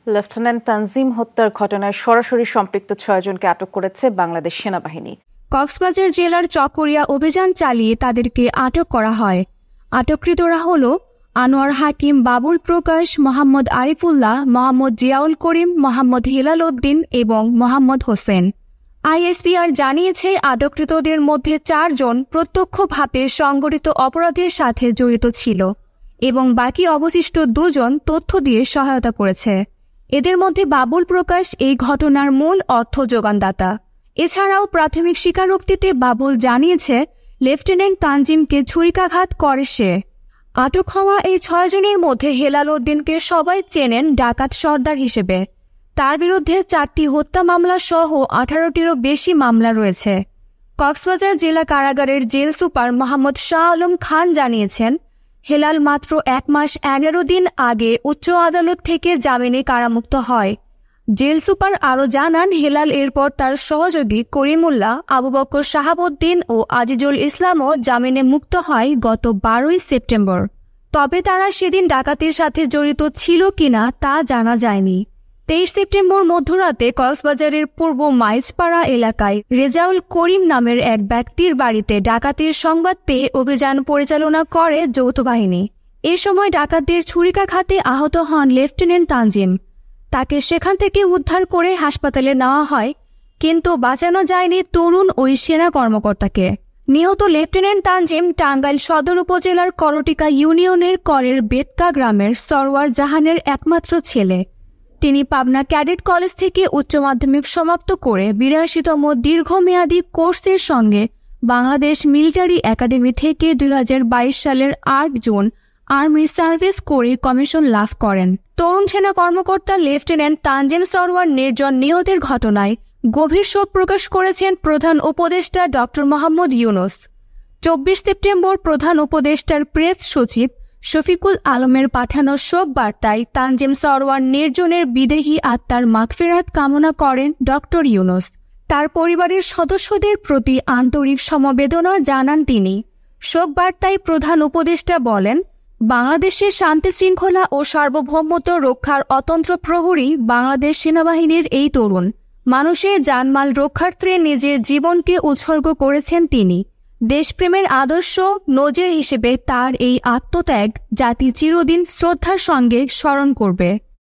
Lieutenant Tanzim হত্যার ঘটনায় সরাসরি সম্পৃক্ত ৬ জনকে আটক করেছে বাংলাদেশ সেনাবাহিনী। কক্সবাজার জেলার চকরিয়া অভিযান চালিয়ে তাদেরকে আটক করা হয়। আটককৃতরা হল আনোয়ার হাকিম, বাবুল প্রকাশ, মোহাম্মদ আরিফুল্লাহ, মোহাম্মদ জিয়াউল করিম, মোহাম্মদ হিলাল উদ্দিন এবং মোহাম্মদ হোসেন। আইএসপিআর জানিয়েছে আটককৃতদের মধ্যে ৪ জন প্রত্যক্ষভাবে সংগঠিত অপরাধের সাথে জড়িত ছিল এবং বাকি অবশিষ্ট ২ জন তথ্য দিয়ে সহায়তা করেছে। এদের মধ্যে বাবুল প্রকাশ এই ঘটনার মূল অর্থ যোগানদাতা। এছাড়াও প্রাথমিক স্বীকারোক্তিতে বাবুল জানিয়েছে লেফটেন্যান্ট তানজিমকে ছুরিকাঘাত করে সে। আটক হওয়া এই ৬ জনের মধ্যে হেলাল উদ্দিনকে সবাই চেনেন ডাকাত সর্দার হিসেবে। তার বিরুদ্ধে ৪টি হত্যা মামলা সহ ১৮টিরও বেশি মামলা রয়েছে। কক্সবাজার জেলা কারাগারের জেল সুপার মোহাম্মদ শাহ আলম খান জানিয়েছেন, হেলাল মাত্র ১ মাস ১১ দিন আগে উচ্চ আদালত থেকে জামিনে কারামুক্ত হয়। জেল সুপার আরও জানান, হেলাল এরপর তার সহযোগী করিমুল্লাহ, আবু বকর শাহাবুদ্দিন ও আজিজুল ইসলামও জামিনে মুক্ত হয় গত ১২ই সেপ্টেম্বর। তবে তারা সেদিন ডাকাতির সাথে জড়িত ছিল কিনা তা জানা যায়নি। ২৩ সেপ্টেম্বর মধ্যরাতে কক্সবাজারের পূর্ব মাইজপাড়া এলাকায় রেজাউল করিম নামের এক ব্যক্তির বাড়িতে ডাকাতির সংবাদ পেয়ে অভিযান পরিচালনা করে যৌথ বাহিনী। এ সময় ডাকাতদের ছুরিকাঘাতে আহত হন লেফটেন্যান্ট তানজিম। তাকে সেখান থেকে উদ্ধার করে হাসপাতালে নেওয়া হয়, কিন্তু বাঁচানো যায়নি তরুণ ওই সেনা কর্মকর্তাকে। নিহত লেফটেন্যান্ট তানজিম টাঙ্গাইল সদর উপজেলার করটিকা ইউনিয়নের করের বেতকা গ্রামের সরওয়ার জাহানের একমাত্র ছেলে। তিনি পাবনা ক্যাডেট কলেজ থেকে উচ্চ মাধ্যমিক সমাপ্ত করে ৮২তম দীর্ঘমেয়াদী কোর্সের সঙ্গে বাংলাদেশ মিলিটারি একাডেমি থেকে ২০২২ সালের ৮ জুন আর্মি সার্ভিস করে কমিশন লাভ করেন। তরুণ সেনা কর্মকর্তা লেফটেন্যান্ট তানজিম সরওয়ার নির্জন নিহতের ঘটনায় গভীর শোক প্রকাশ করেছেন প্রধান উপদেষ্টা ড মোহাম্মদ ইউনূস। ২৪ সেপ্টেম্বর প্রধান উপদেষ্টার প্রেস সচিব শফিকুল আলমের পাঠানো শোক বার্তায় তানজিম সরওয়ার নির্জনের বিদেহী আত্মার মাগফিরাত কামনা করেন ড ইউনূস। তার পরিবারের সদস্যদের প্রতি আন্তরিক সমবেদনা জানান তিনি। শোক বার্তায় প্রধান উপদেষ্টা বলেন, বাংলাদেশের শান্তি শৃঙ্খলা ও সার্বভৌমত্ব রক্ষার অতন্ত্র প্রহরী বাংলাদেশ সেনাবাহিনীর এই তরুণ মানুষের জানমাল রক্ষার্থে নিজের জীবনকে উৎসর্গ করেছেন তিনি। দেশপ্রেমের আদর্শ নজির হিসেবে তার এই আত্মত্যাগ জাতি চিরদিন শ্রদ্ধার সঙ্গে স্মরণ করবে।